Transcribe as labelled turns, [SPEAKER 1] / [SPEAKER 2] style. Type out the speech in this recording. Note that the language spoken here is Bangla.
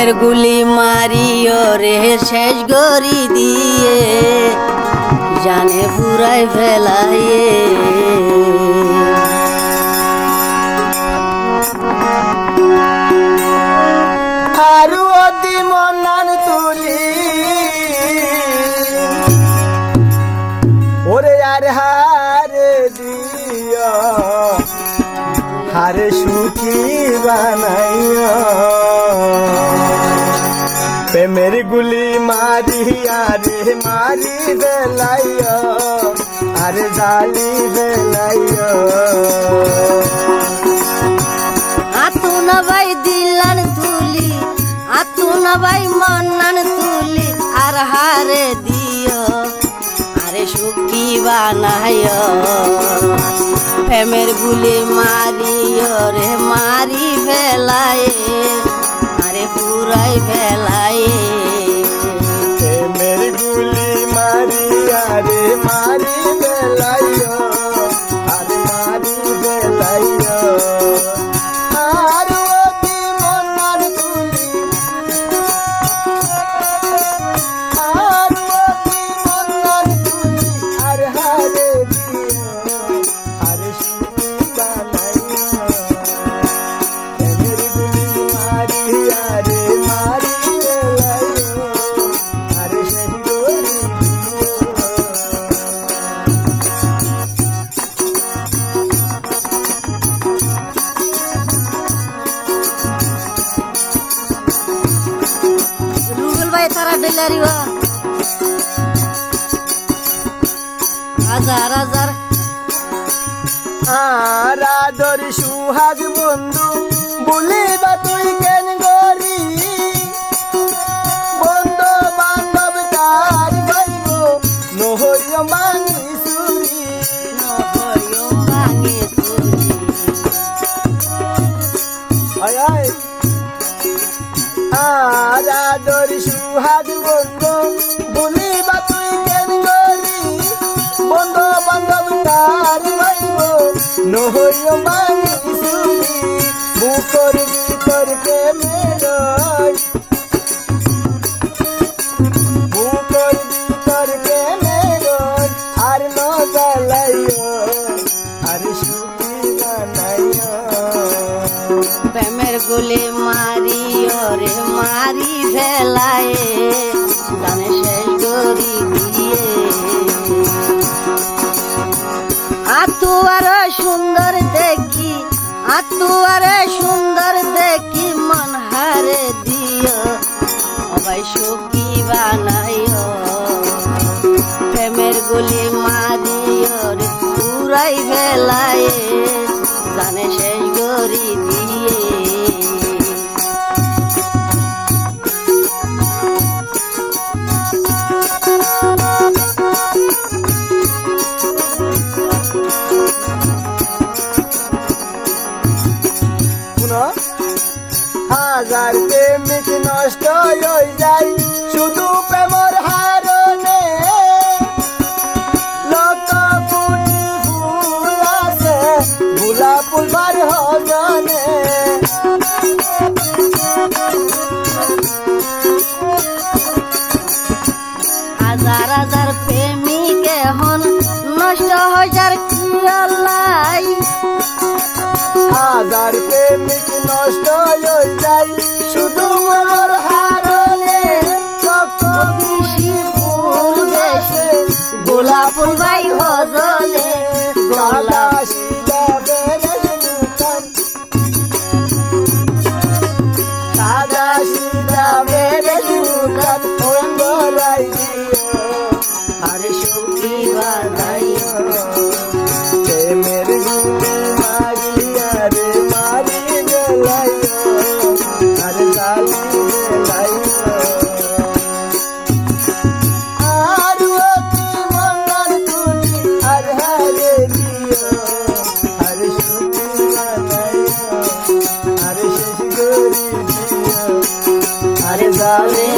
[SPEAKER 1] প্রেমের গুলি মারিও রে শেষ গরি দিয়ে জানে ফুরাই ফেলাইয়ে
[SPEAKER 2] আরু অতি মনান তুলি ওরে আর হারে দিও হারে সুখী বানাইও প্রেমের গুলি মারি আরে মারি বেলাইও আরে জালি বেলাইও
[SPEAKER 1] আতু না ভাই দিলান তুলি আতু না ভাই মনান তুলি আর হারে দিও আরে সুখী বানাইও প্রেমের গুলি মারিও রে মারি ফেলায়ে আরে পুরাই ফেলায়ে
[SPEAKER 2] প্রেমের গুলি মারি আরে মারি বেলাইও আরে মারি বেলাইও আর অতি মনার তুলি আর অতি মনার তুলি আর হারে দিও আরে সুখী বানাইও প্রেমের গুলি মারি আরে মারি বেলাইও আরে শেষ গরি
[SPEAKER 1] রুবেল ভাই তারা ডেলারি হাজার হাজার
[SPEAKER 2] আর আদর সুহাগ বন্ধু বলিবা তুই কেন গরি বন্ধু বান্ধব তার বাইব নহইয় মানি সুরি
[SPEAKER 1] নহয়ম ভাঙে তুলি
[SPEAKER 2] আয় আয় আর আদর সুহাগ বন্ধু বলিবা তুই কেন গরি বন্ধু বান্ধব তার বাইব নহইয় মানি সুরি বুকর ভিতর প্রেমের বুকর ভিতর প্রেমের আর নজালাইও আর সুখী বানাইও
[SPEAKER 1] প্রেমের গুলি মারিও রে মারি ফেলায়ে জানে শেষ গরি দিয়ে আতু আর সুন্দর দেখি আতু আর সুন্দর দেখি মন হারে দিও সবাই সুখী বানাইও প্রেমের গুলি মারিও রে পুরাই ফেলায়ে জানে শেষ গরি দিয়ে
[SPEAKER 2] শুনো হাজার প্রেমিক নষ্ট হয়ে যায় শুধু প্রেমর হারণে লক্ষ কোটি ফুল আছে ভুলা ফুলবার হজনে
[SPEAKER 1] হাজার হাজার প্রেমিক এখন নষ্ট হয়ে যার কি আল্লাই
[SPEAKER 2] হাজার প্রেমিক নষ্ট হয়ে যায় শুধু প্রেমর হারণে লক্ষ
[SPEAKER 1] বেশি ফুল বেশি গোলাপ ফুল ভাই হজলে গোলাপ
[SPEAKER 2] সাদা সিদা মেরে সুগাত অঙ্গলাই দিও
[SPEAKER 1] আরে সুখী বানাইও
[SPEAKER 2] প্রেমের গুলি মারি আরে মারি বেলাইও আরে জালি বেলাইও আর অতি মনার তুলি আর হারে দিও আরে সুখী বানাইও আরে শেষ গরি দিও আরে জালি